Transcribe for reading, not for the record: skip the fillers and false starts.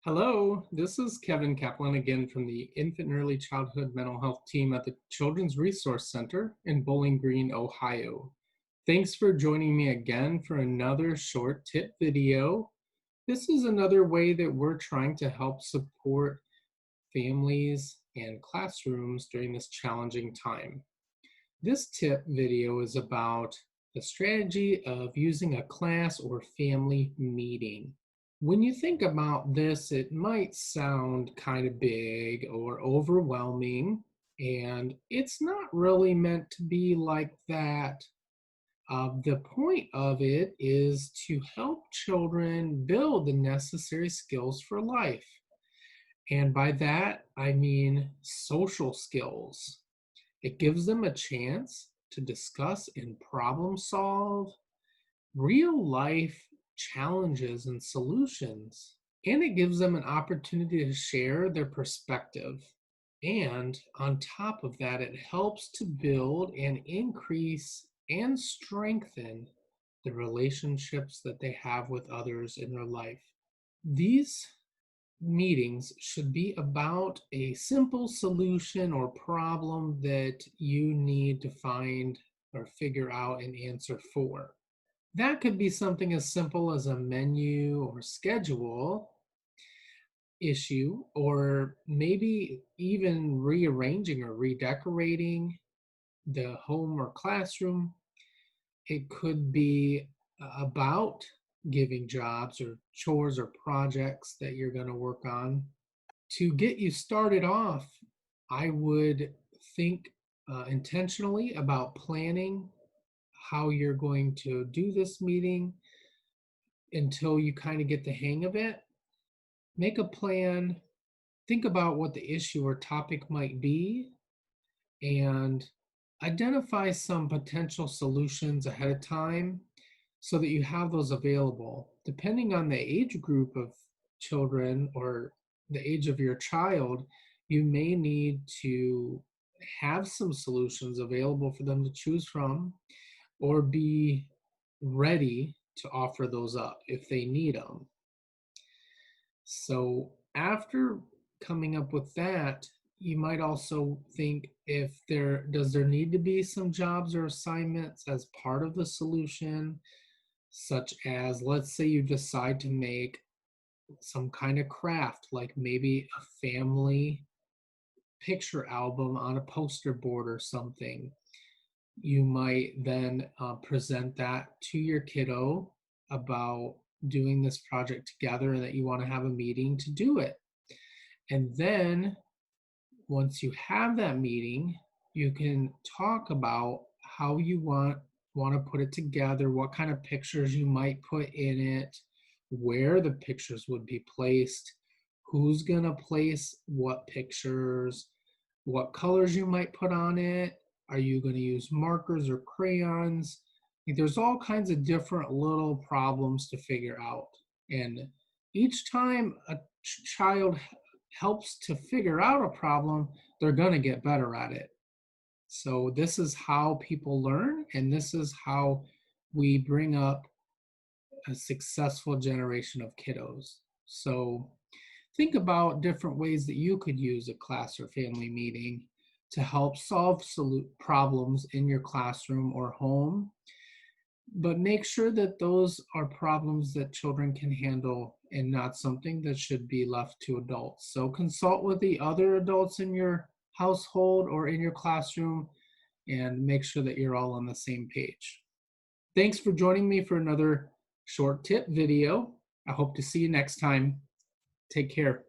Hello, this is Kevin Kaplan again from the Infant and Early Childhood Mental Health team at the Children's Resource Center in Bowling Green, Ohio. Thanks for joining me again for another short tip video. This is another way that we're trying to help support families and classrooms during this challenging time. This tip video is about the strategy of using a class or family meeting. When you think about this, it might sound kind of big or overwhelming, and it's not really meant to be like that. The point of it is to help children build the necessary skills for life. And by that, I mean social skills. It gives them a chance to discuss and problem solve real life challenges and solutions. And it gives them an opportunity to share their perspective. And on top of that, it helps to build and increase and strengthen the relationships that they have with others in their life. These meetings should be about a simple solution or problem that you need to find or figure out an answer for. That could be something as simple as a menu or schedule issue, or maybe even rearranging or redecorating the home or classroom. It could be about giving jobs or chores or projects that you're going to work on. To get you started off, I would think intentionally about planning how you're going to do this meeting until you kind of get the hang of it. Make a plan, think about what the issue or topic might be, and identify some potential solutions ahead of time so that you have those available. Depending on the age group of children or the age of your child, you may need to have some solutions available for them to choose from or be ready to offer those up if they need them. So after coming up with that, you might also think if does there need to be some jobs or assignments as part of the solution, such as let's say you decide to make some kind of craft, like maybe a family picture album on a poster board or something. You might then present that to your kiddo about doing this project together and that you want to have a meeting to do it. And then once you have that meeting, you can talk about how you want to put it together, what kind of pictures you might put in it, where the pictures would be placed, who's going to place what pictures, what colors you might put on it. Are you going to use markers or crayons? There's all kinds of different little problems to figure out. And each time a child helps to figure out a problem, they're going to get better at it. So this is how people learn, and this is how we bring up a successful generation of kiddos. So think about different ways that you could use a class or family meeting to help solve problems in your classroom or home, but make sure that those are problems that children can handle and not something that should be left to adults. So consult with the other adults in your household or in your classroom and make sure that you're all on the same page. Thanks for joining me for another short tip video. I hope to see you next time. Take care.